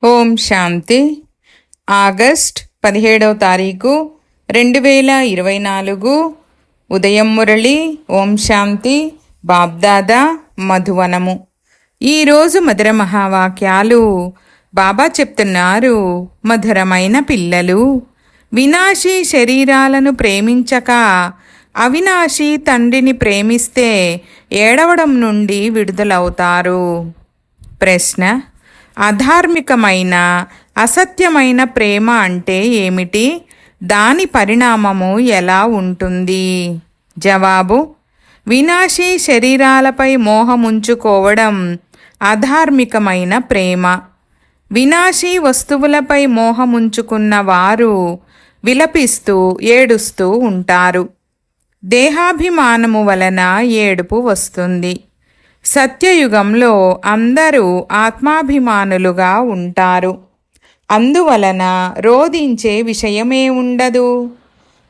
ఓం శాంతి. August 17వ తారీఖు 2024 ఉదయం మురళి. ఓం శాంతి. బాబ్దాదా మధువనము. ఈరోజు మధుర మహావాక్యాలు బాబా చెప్తున్నారు. మధురమైన పిల్లలు, వినాశీ శరీరాలను ప్రేమించక అవినాశి తండ్రిని ప్రేమిస్తే ఏడవడం నుండి విడుదలవుతారు. ప్రశ్న: అధార్మికమైన అసత్యమైన ప్రేమ అంటే ఏమిటి? దాని పరిణామము ఎలా ఉంటుంది? జవాబు: వినాశీ శరీరాలపై మోహముంచుకోవడం అధార్మికమైన ప్రేమ. వినాశీ వస్తువులపై మోహముంచుకున్న వారు విలపిస్తూ ఏడుస్తూ ఉంటారు. దేహాభిమానము వలన ఏడుపు వస్తుంది. సత్యయుగంలో అందరూ ఆత్మాభిమానులుగా ఉంటారు. అందువలన రోదించే విషయమే ఉండదు.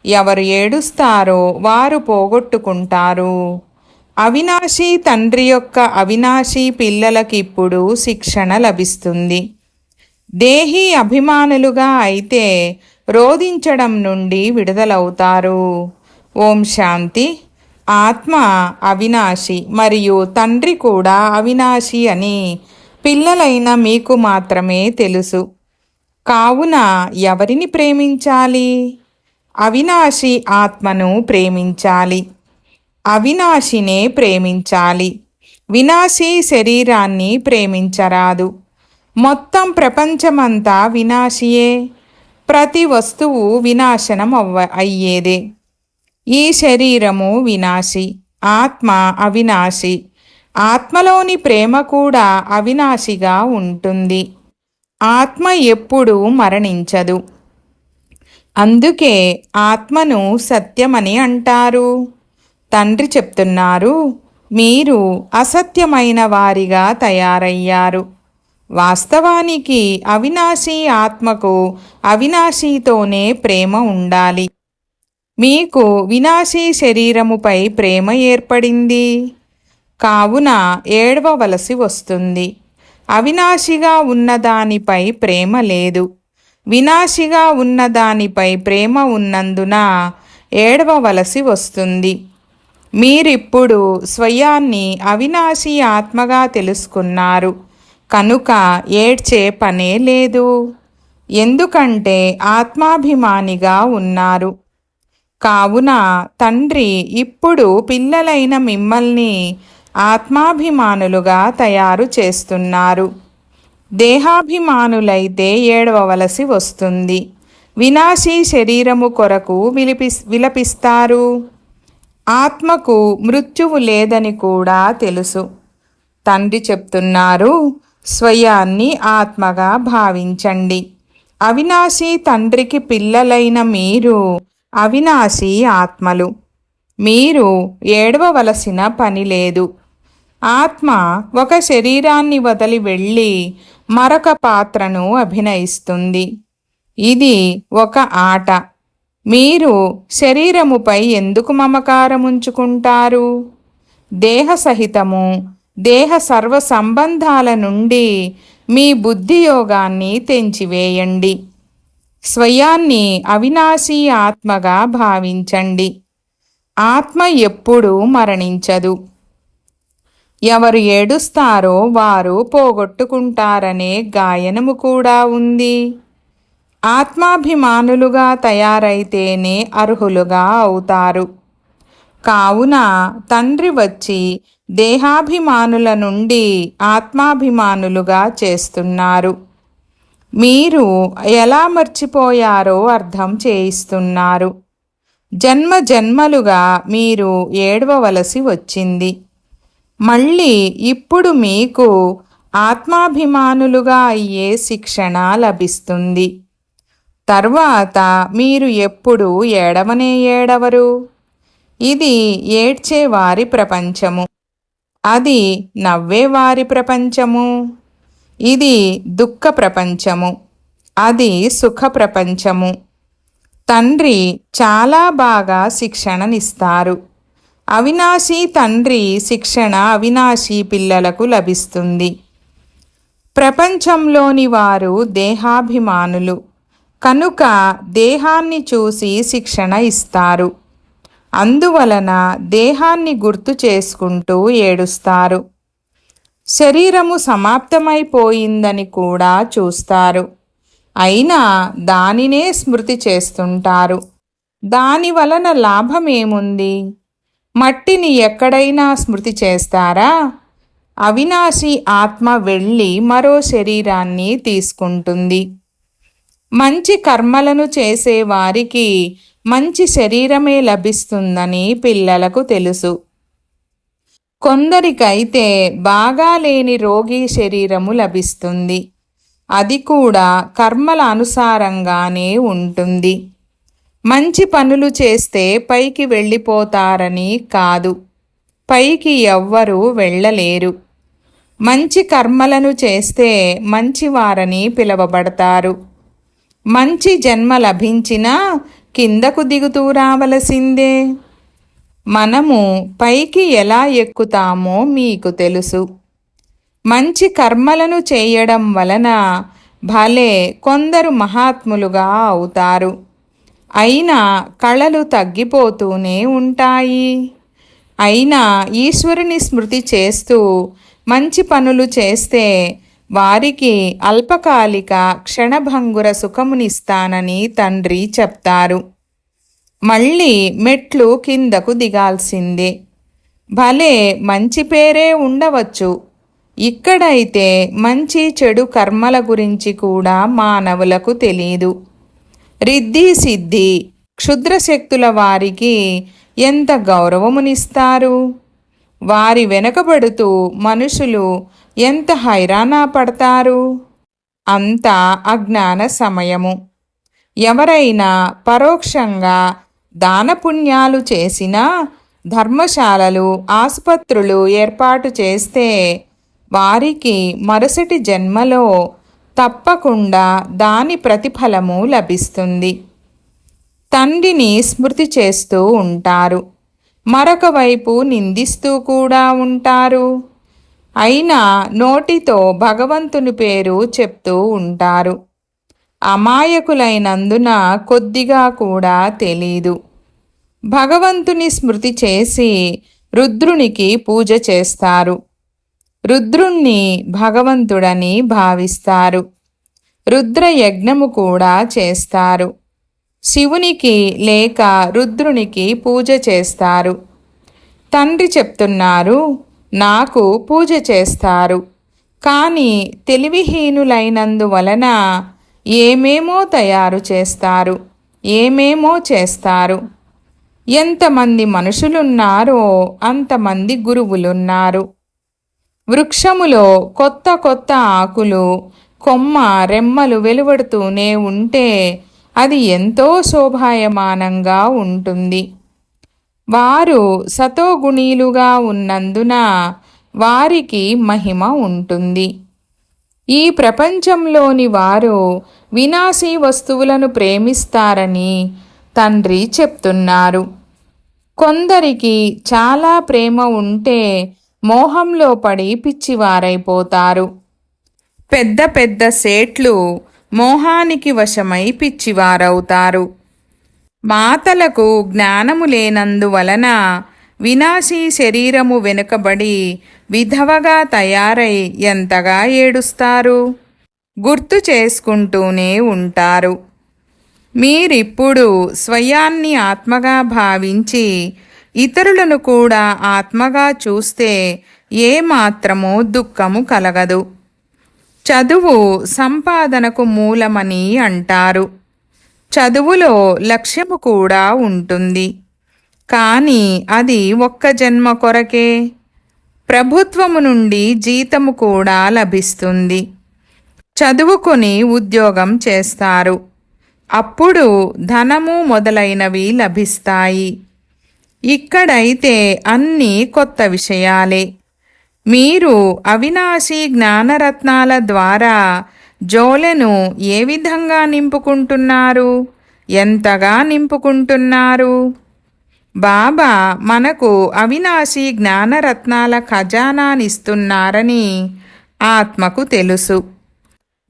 ఎవరు ఏడుస్తారో వారు పోగొట్టుకుంటారు. అవినాశీ తండ్రి యొక్క అవినాశీ పిల్లలకిప్పుడు శిక్షణ లభిస్తుంది. దేహీ అభిమానులుగా అయితే రోదించడం నుండి విడుదలవుతారు. ఓం శాంతి. ఆత్మ అవినాశి మరియు తండ్రి కూడా అవినాశి అని పిల్లలైన మీకు మాత్రమే తెలుసు. కావున ఎవరిని ప్రేమించాలి? అవినాశి ఆత్మను ప్రేమించాలి. అవినాశినే ప్రేమించాలి. వినాశీ శరీరాన్ని ప్రేమించరాదు. మొత్తం ప్రపంచమంతా వినాశియే. ప్రతి వస్తువు వినాశనం అయ్యేదే. ఈ శరీరము వినాశి, ఆత్మ అవినాశి. ఆత్మలోని ప్రేమ కూడా అవినాశిగా ఉంటుంది. ఆత్మ ఎప్పుడూ మరణించదు. అందుకే ఆత్మను సత్యమని అంటారు. తండ్రి చెప్తున్నారు, మీరు అసత్యమైన వారిగా తయారయ్యారు. వాస్తవానికి అవినాశీ ఆత్మకు అవినాశీతోనే ప్రేమ ఉండాలి. మీకు వినాశీ శరీరముపై ప్రేమ ఏర్పడింది. కావున ఏడవవలసి వస్తుంది. అవినాశిగా ఉన్నదానిపై ప్రేమ లేదు. వినాశిగా ఉన్నదానిపై ప్రేమ ఉన్నందున ఏడవవలసి వస్తుంది. మీరిప్పుడు స్వయాన్ని అవినాశీ ఆత్మగా తెలుసుకున్నారు. కనుక ఏడ్చే పనే లేదు. ఎందుకంటే ఆత్మాభిమానిగా ఉన్నారు. కావున తండ్రి ఇప్పుడు పిల్లలైన మిమ్మల్ని ఆత్మాభిమానులుగా తయారు చేస్తున్నారు. దేహాభిమానులైతే ఏడవవలసి వస్తుంది. వినాశీ శరీరము కొరకు విలపిస్తారు. ఆత్మకు మృత్యువు లేదని కూడా తెలుసు. తండ్రి చెప్తున్నారు, స్వయాన్ని ఆత్మగా భావించండి. అవినాశీ తండ్రికి పిల్లలైన మీరు అవినాశీ ఆత్మలు. మీరు ఏడవవలసిన పని లేదు. ఆత్మ ఒక శరీరాన్ని వదిలి వెళ్ళి మరొక పాత్రను అభినయిస్తుంది. ఇది ఒక ఆట. మీరు శరీరముపై ఎందుకు మమకారముంచుకుంటారు? దేహ సహితము దేహ సర్వ సంబంధాల నుండి మీ బుద్ధియోగాన్ని తెంచివేయండి. స్వయాన్ని అవినాశీ ఆత్మగా భావించండి. ఆత్మ ఎప్పుడూ మరణించదు. ఎవరు ఏడుస్తారో వారు పోగొట్టుకుంటారనే గాయనము కూడా ఉంది. ఆత్మాభిమానులుగా తయారైతేనే అర్హులుగా అవుతారు. కావున తండ్రి వచ్చి దేహాభిమానుల నుండి ఆత్మాభిమానులుగా చేస్తున్నారు. మీరు ఎలా మర్చిపోయారో అర్థం చేయిస్తున్నారు. జన్మ జన్మలుగా మీరు ఏడవవలసి వచ్చింది. మళ్ళీ ఇప్పుడు మీకు ఆత్మాభిమానులుగా అయ్యే శిక్షణ లభిస్తుంది. తర్వాత మీరు ఎప్పుడు ఏడవరు. ఇది ఏడ్చేవారి ప్రపంచము. అది నవ్వేవారి ప్రపంచము. ఇది దుఃఖ ప్రపంచము. అది సుఖ ప్రపంచము. తండ్రి చాలా బాగా శిక్షణనిస్తారు. అవినాశీ తండ్రి శిక్షణ అవినాశీ పిల్లలకు లభిస్తుంది. ప్రపంచంలోని వారు దేహాభిమానులు కనుక దేహాన్ని చూసి శిక్షణ ఇస్తారు. అందువలన దేహాన్ని గుర్తు చేసుకుంటూ ఏడుస్తారు. శరీరము సమాప్తమైపోయిందని కూడా చూస్తారు. అయినా దానినే స్మృతి చేస్తుంటారు. దాని వలన లాభమేముంది? మట్టిని ఎక్కడైనా స్మృతి చేస్తారా? అవినాశి ఆత్మ వెళ్ళి మరో శరీరాన్ని తీసుకుంటుంది. మంచి కర్మలను చేసేవారికి మంచి శరీరమే లభిస్తుందని పిల్లలకు తెలుసు. కొందరికైతే బాగా లేని రోగి శరీరము లభిస్తుంది. అది కూడా కర్మల అనుసారంగానే ఉంటుంది. మంచి పనులు చేస్తే పైకి వెళ్ళిపోతారని కాదు, పైకి ఎవ్వరూ వెళ్ళలేరు. మంచి కర్మలను చేస్తే మంచివారని పిలువబడతారు. మంచి జన్మ లభించినా కిందకు దిగుతూ రావలసిందే. మనము పైకి ఎలా ఎక్కుతామో మీకు తెలుసు. మంచి కర్మలను చేయడం వలన భలే కొందరు మహాత్ములుగా అవుతారు. అయినా కళలు తగ్గిపోతూనే ఉంటాయి. అయినా ఈశ్వరుని స్మృతి చేస్తూ మంచి పనులు చేస్తే వారికి అల్పకాలిక క్షణభంగుర సుఖమునిస్తానని తండ్రి చెప్తారు. మళ్ళీ మెట్లు కిందకు దిగాల్సిందే. భలే మంచి పేరే ఉండవచ్చు. ఇక్కడైతే మంచి చెడు కర్మల గురించి కూడా మానవులకు తెలీదు. రిద్ధి సిద్ధి క్షుద్రశక్తుల వారికి ఎంత గౌరవమునిస్తారు. వారి వెనకబడుతూ మనుషులు ఎంత హైరానా పడతారు. అంతా అజ్ఞాన సమయము. ఎవరైనా పరోక్షంగా దానపుణ్యాలు చేసినా ధర్మశాలలు ఆసుపత్రులు ఏర్పాటు చేస్తే వారికి మరుసటి జన్మలో తప్పకుండా దాని ప్రతిఫలము లభిస్తుంది. తండ్రిని స్మృతి చేస్తూ ఉంటారు, మరొక వైపు నిందిస్తూ కూడా ఉంటారు. అయినా నోటితో భగవంతుని పేరు చెప్తూ ఉంటారు. అమాయకులైనందున కొద్దిగా కూడా తెలీదు. భగవంతుని స్మృతి చేసి రుద్రునికి పూజ చేస్తారు. రుద్రుణ్ణి భగవంతుడని భావిస్తారు. రుద్రయజ్ఞము కూడా చేస్తారు. శివునికి లేక రుద్రునికి పూజ చేస్తారు. తండ్రి చెప్తున్నారు, నాకు పూజ చేస్తారు. కానీ తెలివిహీనులైనందువలన ఏమేమో తయారు చేస్తారు, ఏమేమో చేస్తారు. ఎంతమంది మనుషులున్నారో అంతమంది గురువులున్నారు. వృక్షములో కొత్త కొత్త ఆకులు, కొమ్మ, రెమ్మలు వెలువడుతూనే ఉంటే అది ఎంతో శోభాయమానంగా ఉంటుంది. వారు సతోగుణీలుగా ఉన్నందున వారికి మహిమ ఉంటుంది. ఈ ప్రపంచంలోని వారు వినాశీ వస్తువులను ప్రేమిస్తారని తండ్రి చెప్తున్నారు. కొందరికి చాలా ప్రేమ ఉంటే మోహంలో పడి పిచ్చివారైపోతారు. పెద్ద పెద్ద సేట్లు మోహానికి వశమై పిచ్చివారవుతారు. మాతలకు జ్ఞానము లేనందువలన వినాశీ శరీరము వెనుకబడి విధవగా తయారై ఎంతగా ఏడుస్తారు. గుర్తు చేసుకుంటూనే ఉంటారు. మీరిప్పుడు స్వయాన్ని ఆత్మగా భావించి ఇతరులను కూడా ఆత్మగా చూస్తే ఏమాత్రమూ దుఃఖము కలగదు. చదువు సంపాదనకు మూలమని అంటారు. చదువులో లక్ష్యము కూడా ఉంటుంది. కానీ అది ఒక్క జన్మ కొరకే. ప్రభుత్వము నుండి జీతము కూడా లభిస్తుంది. చదువుకొని ఉద్యోగం చేస్తారు. అప్పుడు ధనము మొదలైనవి లభిస్తాయి. ఇక్కడైతే అన్నీ కొత్త విషయాలే. మీరు అవినాశీ జ్ఞానరత్నాల ద్వారా జోలెను ఏ విధంగా నింపుకుంటున్నారు? ఎంతగా నింపుకుంటున్నారు? బాబా మనకు అవినాశీ జ్ఞానరత్నాల ఖజానానిస్తున్నారని ఆత్మకు తెలుసు.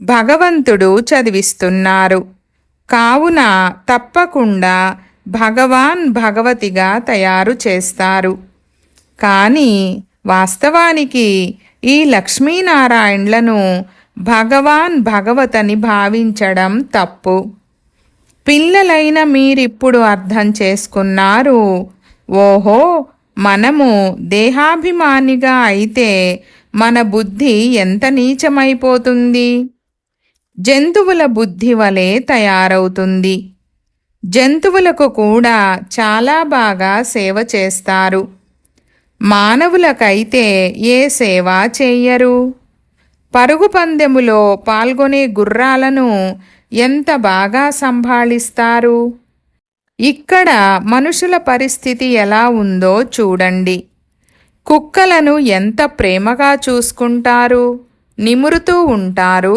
భగవంతుడు చదివిస్తున్నారు. కావున తప్పకుండా భగవాన్ భగవతిగా తయారు చేస్తారు. కానీ వాస్తవానికి ఈ లక్ష్మీనారాయణలను భగవాన్ భగవతని భావించడం తప్పు. పిల్లలైన మీరిప్పుడు అర్థం చేసుకున్నారు. ఓహో, మనము దేహాభిమానిగా అయితే మన బుద్ధి ఎంత నీచమైపోతుంది. జంతువుల బుద్ధి వలె తయారవుతుంది. జంతువులకు కూడా చాలా బాగా సేవ చేస్తారు. మానవులకైతే ఏ సేవ చెయ్యరు. పరుగు పందెములో పాల్గొనే గుర్రాలను ఎంత బాగా సంభాళిస్తారు. ఇక్కడ మనుషుల పరిస్థితి ఎలా ఉందో చూడండి. కుక్కలను ఎంత ప్రేమగా చూసుకుంటారు, నిమురుతూ ఉంటారు,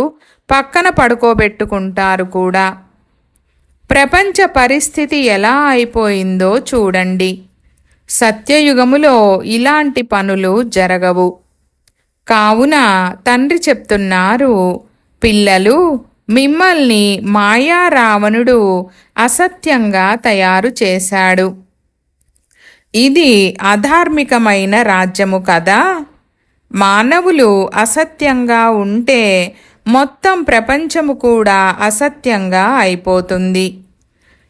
పక్కన పడుకోబెట్టుకుంటారు కూడా. ప్రపంచ పరిస్థితి ఎలా అయిపోయిందో చూడండి. సత్యయుగములో ఇలాంటి పనులు జరగవు. కావున తండ్రి చెప్తున్నారు, పిల్లలు, మిమ్మల్ని మాయా రావణుడు అసత్యంగా తయారు చేశాడు. ఇది అధార్మికమైన రాజ్యము కదా. మానవులు అసత్యంగా ఉంటే మొత్తం ప్రపంచము కూడా అసత్యంగా అయిపోతుంది.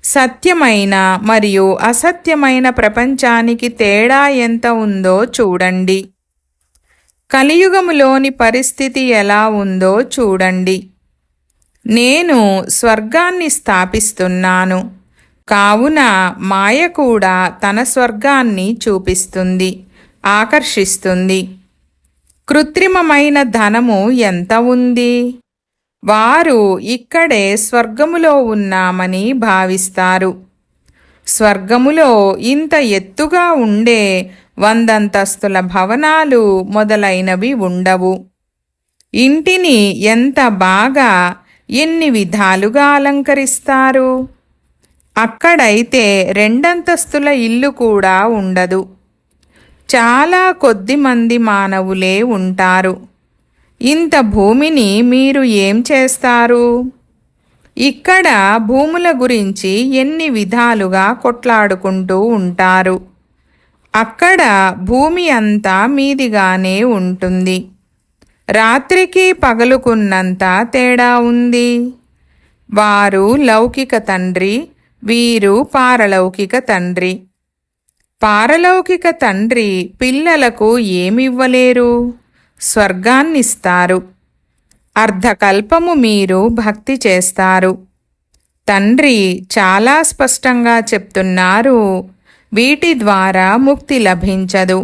సత్యమైన మరియు అసత్యమైన ప్రపంచానికి తేడా ఎంత ఉందో చూడండి. కలియుగములోని పరిస్థితి ఎలా ఉందో చూడండి. నేను స్వర్గాన్ని స్థాపిస్తున్నాను. కావున మాయ కూడా తన స్వర్గాన్ని చూపిస్తుంది, ఆకర్షిస్తుంది. కృత్రిమమైన ధనము ఎంత ఉంది. వారు ఇక్కడే స్వర్గములో ఉన్నామని భావిస్తారు. స్వర్గములో ఇంత ఎత్తుగా ఉండే 100 అంతస్తుల భవనాలు మొదలైనవి ఉండవు. ఇంటిని ఎంత బాగా ఎన్ని విధాలుగా అలంకరిస్తారు. అక్కడైతే 2 అంతస్తుల ఇల్లు కూడా ఉండదు. చాలా కొద్ది మంది మానవులే ఉంటారు. ఇంత భూమిని మీరు ఏం చేస్తారు? ఇక్కడ భూముల గురించి ఎన్ని విధాలుగా కొట్లాడుకుంటూ ఉంటారు. అక్కడ భూమి అంతా మీదిగానే ఉంటుంది. రాత్రికి పగలుకున్నంత తేడా ఉంది. వారు లౌకిక తండ్రి, వీరు పారలౌకిక తండ్రి. పారలౌకిక తండ్రి పిల్లలకు ఏమివ్వలేరు, స్వర్గాన్నిస్తారు. అర్ధకల్పము మీరు భక్తి చేస్తారు. తండ్రి చాలా స్పష్టంగా చెప్తున్నారు, వీటి ద్వారా ముక్తి లభించదు,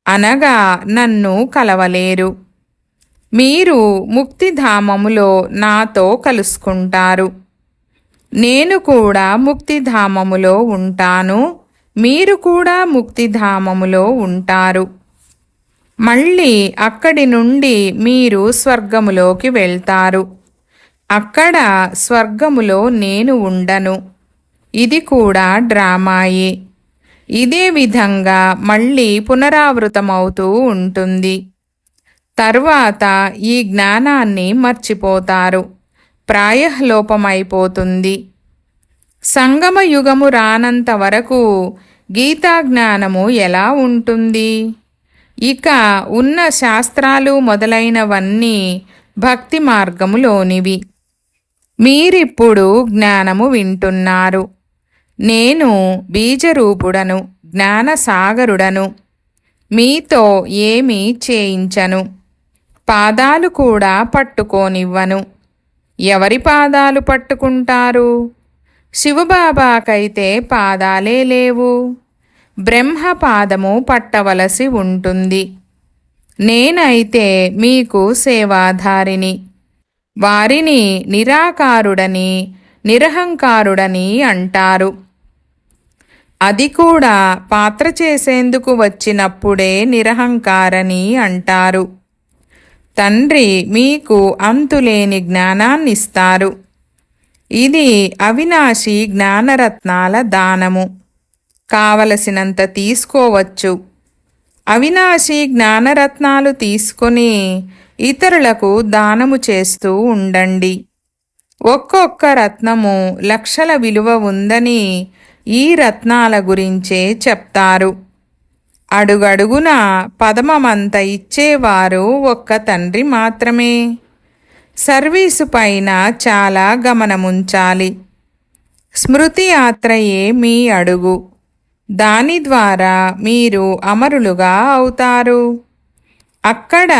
అనగా నన్ను కలవలేరు. మీరు ముక్తిధామములో నాతో కలుసుకుంటారు. నేను కూడా ముక్తిధామములో ఉంటాను, మీరు కూడా ముక్తిధామములో ఉంటారు. మళ్ళీ అక్కడి నుండి మీరు స్వర్గములోకి వెళ్తారు. అక్కడ స్వర్గములో నేను ఉండను. ఇది కూడా డ్రామాయే. ఇదే విధంగా మళ్ళీ పునరావృతమవుతూ ఉంటుంది. తర్వాత ఈ జ్ఞానాన్ని మర్చిపోతారు, ప్రాయఃలోపమైపోతుంది. సంగమ యుగము రానంత వరకు గీతా జ్ఞానము ఎలా ఉంటుంది? ఇక ఉన్న శాస్త్రాలు మొదలైనవన్నీ భక్తి మార్గములోనివి. మీరిప్పుడు జ్ఞానము వింటున్నారు. నేను బీజరూపుడను, జ్ఞానసాగరుడను. మీతో ఏమీ చేయించను, పాదాలు కూడా పట్టుకోనివ్వను. ఎవరి పాదాలు పట్టుకుంటారు? శివబాబాకైతే పాదాలే లేవు. బ్రహ్మ పాదము పట్టవలసి ఉంటుంది. నేనైతే మీకు సేవాధారిని. వారిని నిరాకారుడని, నిరహంకారుడని అంటారు. అది కూడా పాత్ర చేసేందుకు వచ్చినప్పుడే నిరహంకారని అంటారు. తండ్రి మీకు అంతులేని జ్ఞానాన్నిస్తారు. ఇది అవినాశి జ్ఞానరత్నాల దానము. కావలసినంత తీసుకోవచ్చు. అవినాశి జ్ఞానరత్నాలు తీసుకొని ఇతరులకు దానము చేస్తూ ఉండండి. ఒక్కొక్క రత్నము లక్షల విలువ ఉందని ఈ రత్నాల గురించే చెప్తారు. అడుగడుగున పదమమంత ఇచ్చేవారు ఒక్క తండ్రి మాత్రమే. సర్వీసు పైన చాలా గమనముంచాలి. స్మృతి యాత్రయే మీ అడుగు. దాని ద్వారా మీరు అమరులుగా అవుతారు. అక్కడ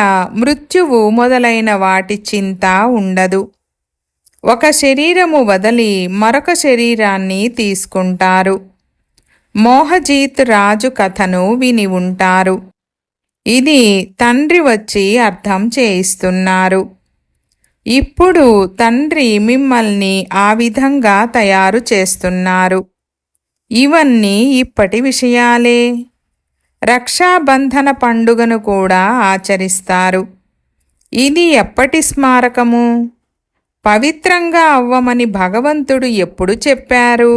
మృత్యువు మొదలైన వాటి చింత ఉండదు. ఒక శరీరము వదిలి మరొక శరీరాన్ని తీసుకుంటారు. మోహజీత్ రాజు కథను విని ఉంటారు. ఇది తండ్రి వచ్చి అర్థం చేయిస్తున్నారు. ఇప్పుడు తండ్రి మిమ్మల్ని ఆ విధంగా తయారు చేస్తున్నారు. ఇవన్నీ ఇప్పటి విషయాలే. రక్షాబంధన పండుగను కూడా ఆచరిస్తారు. ఇది ఎప్పటి స్మారకము? పవిత్రంగా అవ్వమని భగవంతుడు ఎప్పుడు చెప్పారు?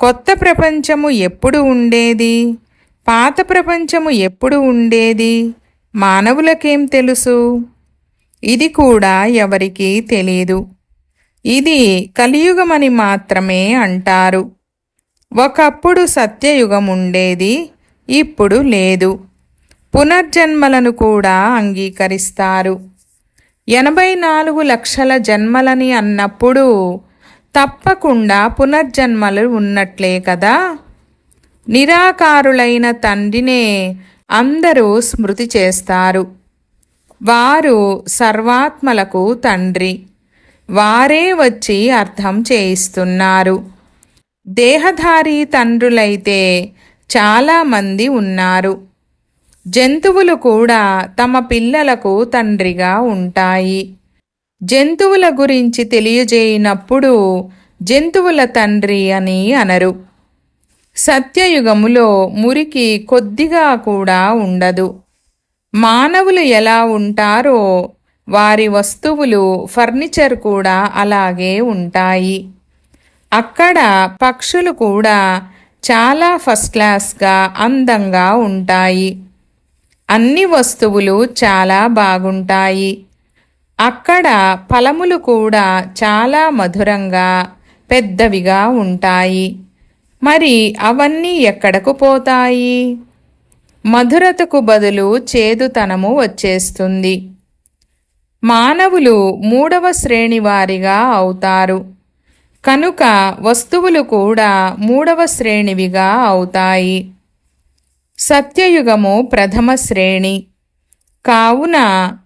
కొత్త ప్రపంచము ఎప్పుడు ఉండేది? పాత ప్రపంచము ఎప్పుడు ఉండేది? మానవులకేం తెలుసు? ఇది కూడా ఎవరికీ తెలీదు. ఇది కలియుగమని మాత్రమే అంటారు. ఒకప్పుడు సత్యయుగం ఉండేది, ఇప్పుడు లేదు. పునర్జన్మలను కూడా అంగీకరిస్తారు. 84 లక్షల జన్మలని అన్నప్పుడు తప్పకుండా పునర్జన్మలు ఉన్నట్లే కదా. నిరాకారులైన తండ్రినే అందరూ స్మృతి చేస్తారు. వారు సర్వాత్మలకు తండ్రి. వారే వచ్చి అర్థం చేయిస్తున్నారు. దేహధారి తండ్రులైతే చాలామంది ఉన్నారు. జంతువులు కూడా తమ పిల్లలకు తండ్రిగా ఉంటాయి. జంతువుల గురించి తెలియజేయనప్పుడు జంతువుల తండ్రి అని అనరు. సత్యయుగములో మురికి కొద్దిగా కూడా ఉండదు. మానవులు ఎలా ఉంటారో వారి వస్తువులు, ఫర్నిచర్ కూడా అలాగే ఉంటాయి. అక్కడ పక్షులు కూడా చాలా ఫస్ట్ క్లాస్గా అందంగా ఉంటాయి. అన్ని వస్తువులు చాలా బాగుంటాయి. అక్కడ ఫలములు కూడా చాలా మధురంగా పెద్దవిగా ఉంటాయి. మరి అవన్నీ ఎక్కడకు పోతాయి? మధురతకు బదులు చేదుతనము వచ్చేస్తుంది. మానవులు 3వ శ్రేణి వారిగా అవుతారు. కనుక వస్తువులు కూడా 3వ శ్రేణివిగా అవుతాయి. సత్యయుగము ప్రథమ శ్రేణి కావున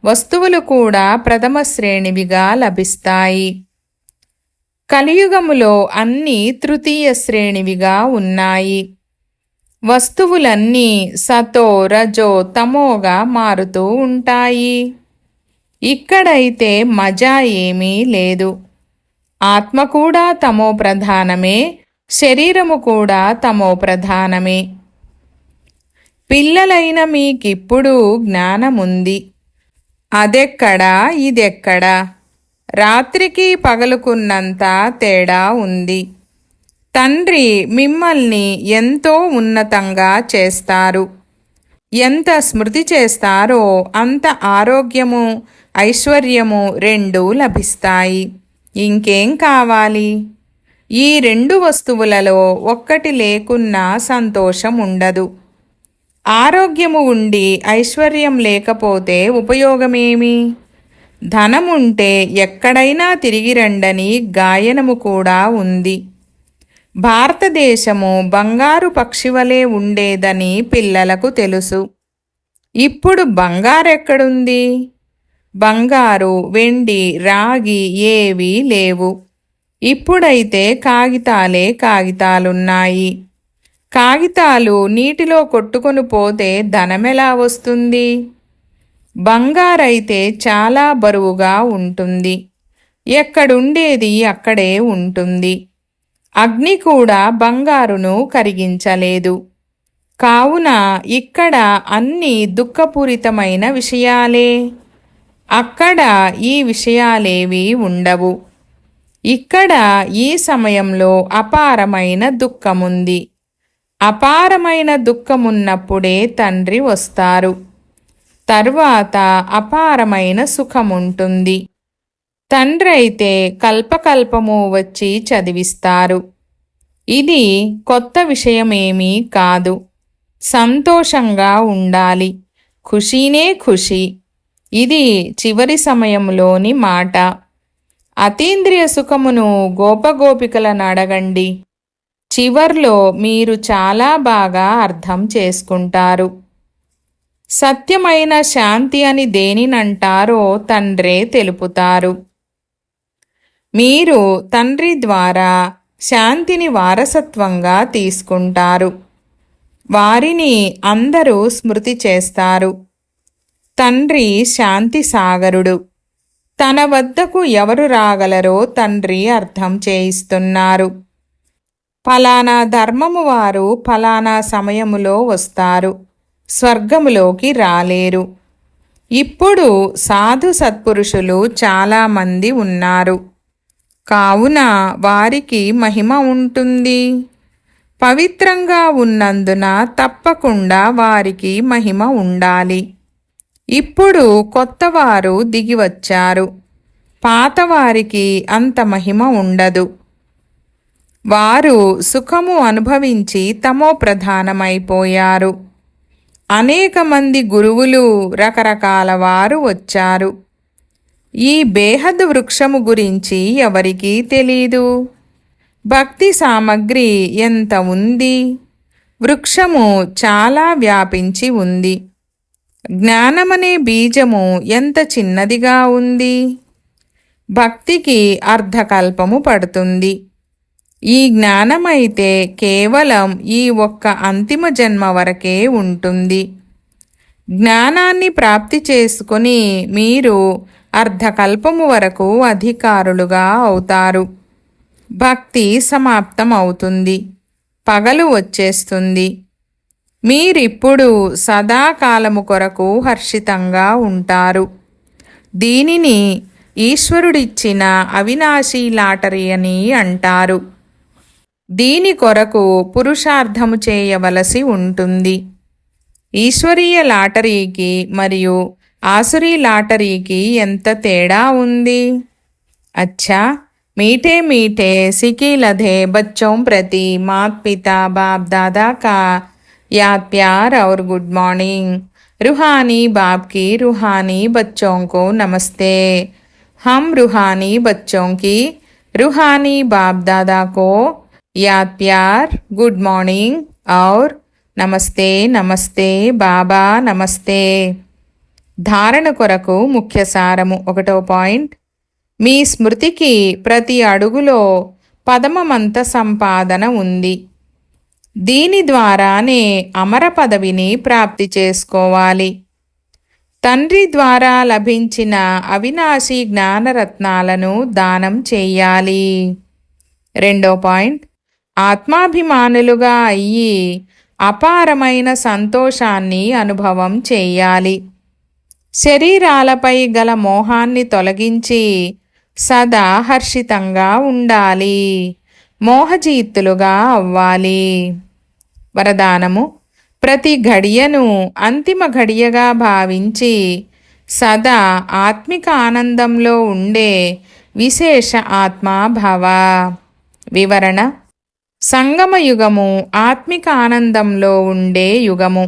వస్తువులు కూడా ప్రథమ శ్రేణివిగా లభిస్తాయి. కలియుగములో అన్నీ తృతీయ శ్రేణివిగా ఉన్నాయి. వస్తువులన్నీ సతో రజో తమోగా మారుతూ ఉంటాయి. ఇక్కడైతే మజా ఏమీ లేదు. ఆత్మ కూడా తమో ప్రధానమే, శరీరము కూడా తమో ప్రధానమే. పిల్లలైన మీకిప్పుడు జ్ఞానముంది. అదెక్కడా ఇదెక్కడా? రాత్రికి పగలుకున్నంత తేడా ఉంది. తండ్రి మిమ్మల్ని ఎంతో ఉన్నతంగా చేస్తారు. ఎంత స్మృతి చేస్తారో అంత ఆరోగ్యము, ఐశ్వర్యము రెండూ లభిస్తాయి. ఇంకేం కావాలి? ఈ 2 వస్తువులలో ఒక్కటి లేకున్నా సంతోషం ఉండదు. ఆరోగ్యము ఉండి ఐశ్వర్యం లేకపోతే ఉపయోగమేమి? ధనముంటే ఎక్కడైనా తిరిగి రండని గాయనము కూడా ఉంది. భారతదేశము బంగారు పక్షివలే ఉండేదని పిల్లలకు తెలుసు. ఇప్పుడు బంగారెక్కడుంది? బంగారు, వెండి, రాగి ఏవీ లేవు. ఇప్పుడైతే కాగితాలున్నాయి. కాగితాలు నీటిలో కొట్టుకొని పోతే ధనమెలా వస్తుంది? బంగారైతే చాలా బరువుగా ఉంటుంది. ఎక్కడుండేది అక్కడే ఉంటుంది. అగ్ని కూడా బంగారును కరిగించలేదు. కావున ఇక్కడ అన్ని దుఃఖపూరితమైన విషయాలే. అక్కడ ఈ విషయాలేవీ ఉండవు. ఇక్కడ ఈ సమయంలో అపారమైన దుఃఖముంది. అపారమైన దుఃఖమున్నప్పుడే తండ్రి వస్తారు. తర్వాత అపారమైన సుఖముంటుంది. తండ్రి అయితే కల్పకల్పము వచ్చి చదివిస్తారు. ఇది కొత్త విషయమేమీ కాదు. సంతోషంగా ఉండాలి. ఖుషీనే ఖుషి. ఇది చివరి సమయంలోని మాట. అతీంద్రియ సుఖమును గోపగోపికలను అడగండి. చివర్లో మీరు చాలా బాగా అర్థం చేసుకుంటారు. సత్యమైన శాంతి అని దేనినంటారో తండ్రే తెలుపుతారు. మీరు తండ్రి ద్వారా శాంతిని వారసత్వంగా తీసుకుంటారు. వారిని అందరూ స్మృతి చేస్తారు. తండ్రి శాంతి సాగరుడు. తన వద్దకు ఎవరు రాగలరో తండ్రి అర్థం చేయిస్తున్నారు. ఫలానా ధర్మము వారు ఫలానా సమయములో వస్తారు, స్వర్గములోకి రాలేరు. ఇప్పుడు సాధు సత్పురుషులు చాలామంది ఉన్నారు, కావున వారికి మహిమ ఉంటుంది. పవిత్రంగా ఉన్నందున తప్పకుండా వారికి మహిమ ఉండాలి. ఇప్పుడు కొత్తవారు దిగివచ్చారు, పాతవారికి అంత మహిమ ఉండదు. వారు సుఖము అనుభవించి తమో ప్రధానమైపోయారు. అనేక మంది గురువులు రకరకాల వారు వచ్చారు. ఈ బేహద్ వృక్షము గురించి ఎవరికీ తెలీదు. భక్తి సామగ్రి ఎంత ఉంది! వృక్షము చాలా వ్యాపించి ఉంది. జ్ఞానమనే బీజము ఎంత చిన్నదిగా ఉంది! భక్తికి అర్ధకల్పము పడుతుంది. ఈ జ్ఞానమైతే కేవలం ఈ ఒక్క అంతిమ జన్మ వరకే ఉంటుంది. జ్ఞానాన్ని ప్రాప్తి చేసుకుని మీరు అర్ధకల్పము వరకు అధికారులుగా అవుతారు. భక్తి సమాప్తం అవుతుంది, పగలు వచ్చేస్తుంది. మీరిప్పుడు సదాకాలము కొరకు హర్షితంగా ఉంటారు. దీనిని ఈశ్వరుడిచ్చిన అవినాశీ లాటరీ అని అంటారు. దీని కొరకు పురుషార్థము చేయవలసి ఉంటుంది. ఈశ్వరీయ లాటరీకి మరియు ఆసురీ లాటరీకి ఎంత తేడా ఉంది! అచ్చా, मीठे मीठे सिकी लधे बच्चों प्रति मात पिता बाप दादा का याद प्यार और गुड मॉर्निंग. रूहानी बाप की रूहानी बच्चों को नमस्ते. हम रूहानी बच्चों की रूहानी बाप दादा को याद प्यार, गुड मॉर्निंग और నమస్తే నమస్తే బాబా నమస్తే. ధారణ కొరకు ముఖ్య సారము. 1వ పాయింట్, మీ స్మృతికి ప్రతి అడుగులో పదమమంత సంపాదన ఉంది. దీని ద్వారానే అమర పదవిని ప్రాప్తి చేసుకోవాలి. తండ్రి ద్వారా లభించిన అవినాశీ జ్ఞానరత్నాలను దానం చెయ్యాలి. 2వ పాయింట్, ఆత్మాభిమానులుగా అయ్యి అపారమైన సంతోషాన్ని అనుభవం చెయ్యాలి. శరీరాలపై గల మోహాన్ని తొలగించి సదా హర్షితంగా ఉండాలి. మోహజీతులుగా అవ్వాలి. వరదానము: ప్రతి ఘడియను అంతిమ ఘడియగా భావించి సదా ఆత్మిక ఆనందంలో ఉండే విశేష ఆత్మాభవ. వివరణ: సంగమ యుగము ఆత్మిక ఆనందంలో ఉండే యుగము.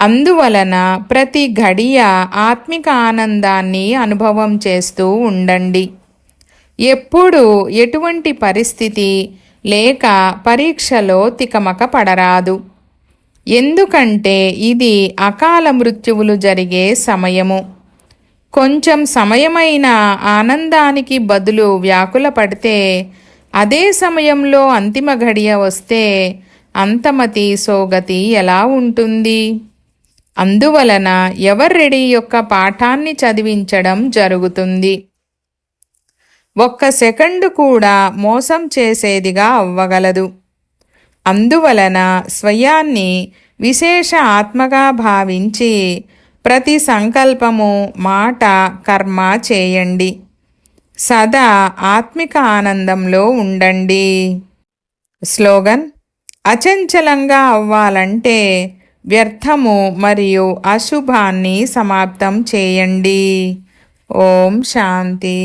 అందువలన ప్రతి ఘడియ ఆత్మిక ఆనందాన్ని అనుభవం చేస్తూ ఉండండి. ఎప్పుడు ఎటువంటి పరిస్థితి లేక పరీక్షలో తికమక పడరాదు. ఎందుకంటే ఇది అకాల మృత్యువులు జరిగే సమయము. కొంచెం సమయమైన ఆనందానికి బదులు వ్యాకుల పడితే, అదే సమయంలో అంతిమ ఘడియ వస్తే అంతమతి సోగతి ఎలా ఉంటుంది? అందువలన ఎవర్ రెడీ యొక్క పాఠాన్ని చదివించడం జరుగుతుంది. 1 సెకండు కూడా మోసం చేసేదిగా అవ్వగలదు. అందువలన స్వయాన్ని విశేష ఆత్మగా భావించి ప్రతి సంకల్పము, మాట, కర్మ చేయండి. సదా ఆత్మిక ఆనందంలో ఉండండి. స్లోగన్: అచంచలంగా అవ్వాలంటే వ్యర్థము మరియు అశుభాన్ని సమాప్తం చేయండి. ఓం శాంతి.